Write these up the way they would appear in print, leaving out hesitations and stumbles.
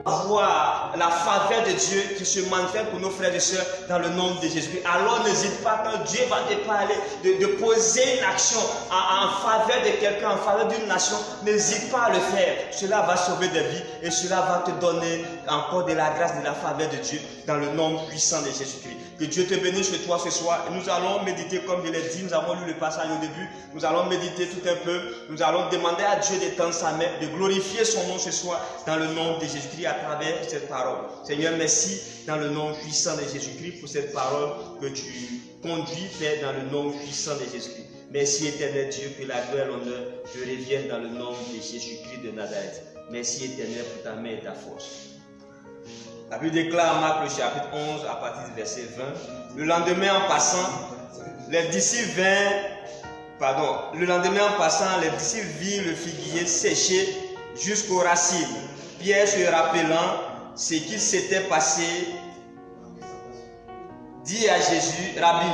voir la faveur de Dieu qui se manifeste pour nos frères et sœurs dans le nom de Jésus-Christ. Alors n'hésite pas quand Dieu va te parler de poser une action en faveur de quelqu'un, en faveur d'une nation, n'hésite pas à le faire. Cela va sauver des vies et cela va te donner encore de la grâce, de la faveur de Dieu dans le nom puissant de Jésus-Christ. Que Dieu te bénisse chez toi ce soir. Et nous allons méditer comme je l'ai dit, nous avons lu le passage au début, nous allons méditer tout un peu, nous allons demander à Dieu d'étendre sa main, de glorifier son nom ce soir dans le nom de Jésus-Christ à travers cette parole. Seigneur, merci dans le nom puissant de Jésus-Christ pour cette parole que tu conduis, Père, dans le nom puissant de Jésus-Christ. Merci éternel Dieu, que la gloire et l'honneur te reviennent dans le nom de Jésus-Christ de Nazareth. Merci éternel pour ta main et ta force. La Bible déclare en Marc le chapitre 11 à partir du verset 20. Le lendemain en passant, les disciples virent le figuier séché jusqu'aux racines. Pierre, se rappelant ce qui s'était passé, dit à Jésus, Rabbi,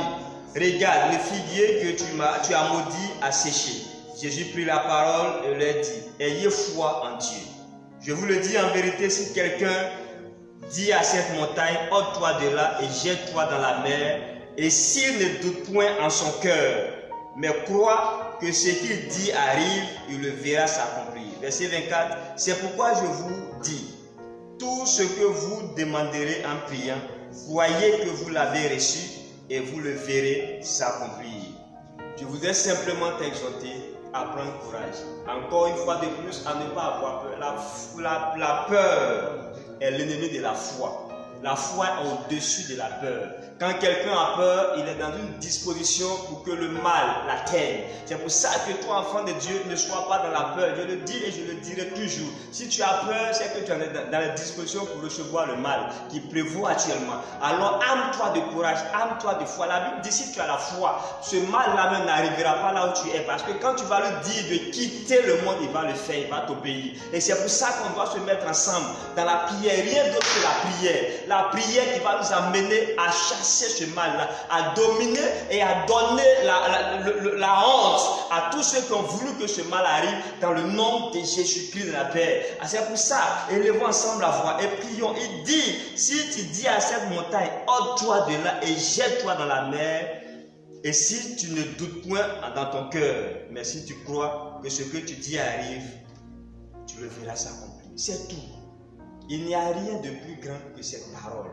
regarde, le figuier que tu as maudit a séché. Jésus prit la parole et leur dit, ayez foi en Dieu. Je vous le dis en vérité, si quelqu'un dit à cette montagne, ôte-toi de là et jette-toi dans la mer, et s'il ne doute point en son cœur, mais croit que ce qu'il dit arrive, il le verra s'accomplir. Verset 24, c'est pourquoi je vous dis, tout ce que vous demanderez en priant, croyez que vous l'avez reçu et vous le verrez s'accomplir. Je voudrais simplement t'exhorter à prendre courage. Encore une fois de plus, à ne pas avoir peur. La peur est l'ennemi de la foi. La foi est au-dessus de la peur. Quand quelqu'un a peur, il est dans une disposition pour que le mal l'atteigne. C'est pour ça que toi, enfant de Dieu, ne sois pas dans la peur. Je le dis et je le dirai toujours. Si tu as peur, c'est que tu es dans la disposition pour recevoir le mal qui prévaut actuellement. Alors, arme-toi de courage, arme-toi de foi. La Bible dit, si tu as la foi, ce mal-là même n'arrivera pas là où tu es. Parce que quand tu vas lui dire de quitter le monde, il va le faire, il va t'obéir. Et c'est pour ça qu'on doit se mettre ensemble dans la prière. Rien d'autre que la prière. La prière qui va nous amener à chasser ce mal-là, à dominer et à donner la honte à tous ceux qui ont voulu que ce mal arrive dans le nom de Jésus-Christ de la paix. C'est pour ça, élevons ensemble la voix et prions. Il dit, si tu dis à cette montagne, ôte-toi de là et jette-toi dans la mer, et si tu ne doutes point dans ton cœur, mais si tu crois que ce que tu dis arrive, tu le verras s'accomplir. C'est tout. Il n'y a rien de plus grand que cette parole.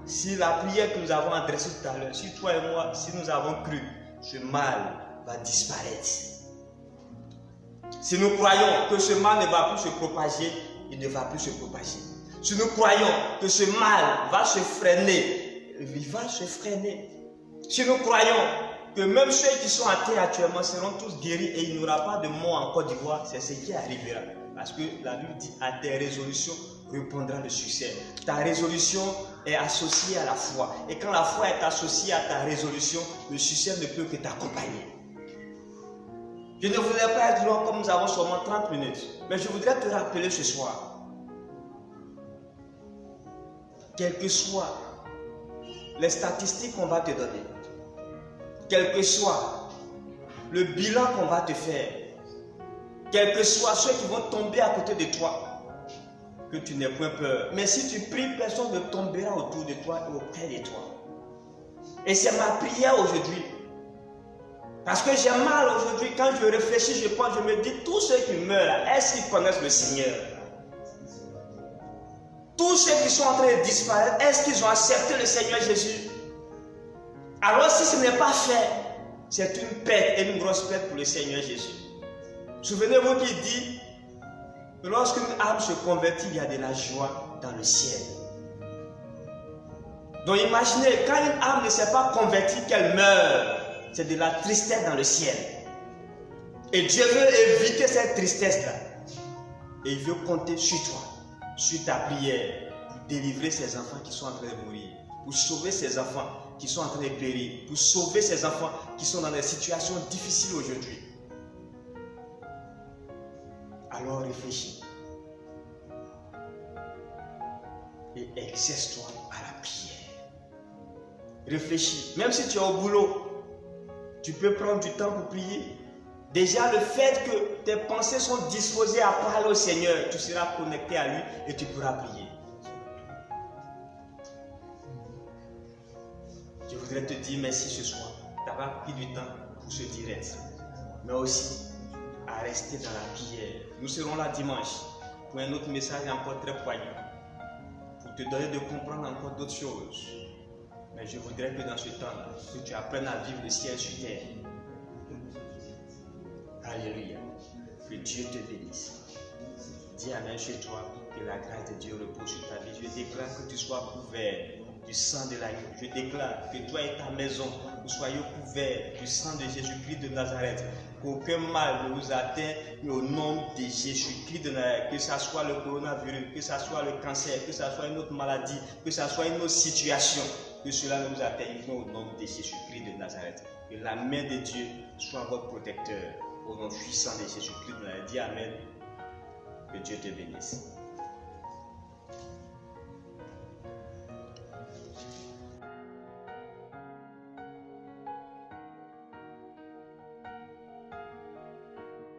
Si la prière que nous avons adressée tout à l'heure, si toi et moi, si nous avons cru, ce mal va disparaître. Si nous croyons que ce mal ne va plus se propager, il ne va plus se propager. Si nous croyons que ce mal va se freiner, il va se freiner. Si nous croyons que même ceux qui sont athées actuellement seront tous guéris et il n'y aura pas de mort en Côte d'Ivoire, c'est ce qui arrivera. Parce que la Bible dit, à tes résolutions répondra le succès. Ta résolution est associée à la foi. Et quand la foi est associée à ta résolution, le succès ne peut que t'accompagner. Je ne voudrais pas être long comme nous avons seulement 30 minutes. Mais je voudrais te rappeler ce soir. Quelles que soient les statistiques qu'on va te donner, quel que soit le bilan qu'on va te faire, quels que soient ceux qui vont tomber à côté de toi, que tu n'aies point peur. Mais si tu pries, personne ne tombera autour de toi et auprès de toi. Et c'est ma prière aujourd'hui. Parce que j'ai mal aujourd'hui. Quand je réfléchis, je pense, je me dis, tous ceux qui meurent, est-ce qu'ils connaissent le Seigneur? Tous ceux qui sont en train de disparaître, est-ce qu'ils ont accepté le Seigneur Jésus? Alors si ce n'est pas fait, c'est une perte et une grosse perte pour le Seigneur Jésus. Souvenez-vous qu'il dit que lorsqu'une âme se convertit, il y a de la joie dans le ciel. Donc imaginez, quand une âme ne s'est pas convertie, qu'elle meurt, c'est de la tristesse dans le ciel. Et Dieu veut éviter cette tristesse-là. Et il veut compter sur toi, sur ta prière, pour délivrer ces enfants qui sont en train de mourir, pour sauver ces enfants qui sont en train de périr, pour sauver ces enfants qui sont dans des situations difficiles aujourd'hui. Alors réfléchis et exerce-toi à la prière. Réfléchis, même si tu es au boulot, tu peux prendre du temps pour prier. Déjà, le fait que tes pensées sont disposées à parler au Seigneur, tu seras connecté à lui et tu pourras prier. Je voudrais te dire merci ce soir d'avoir pris du temps pour ce direct, mais aussi à rester dans la prière. Nous serons là dimanche pour un autre message encore très poignant, pour te donner de comprendre encore d'autres choses. Mais je voudrais que dans ce temps-là, que tu apprennes à vivre le ciel sur terre. Alléluia. Que Dieu te bénisse. Dis Amen chez toi, que la grâce de Dieu repose sur ta vie. Je déclare que tu sois couvert du sang de l'agneau. Je déclare que toi et ta maison, vous soyez couverts du sang de Jésus-Christ de Nazareth. Qu'aucun mal ne vous atteigne au nom de Jésus-Christ de Nazareth. Que ce soit le coronavirus, que ce soit le cancer, que ce soit une autre maladie, que ce soit une autre situation, que cela ne vous atteigne au nom de Jésus-Christ de Nazareth. Que la main de Dieu soit votre protecteur. Au nom puissant de Jésus-Christ de Nazareth. Dis Amen. Que Dieu te bénisse.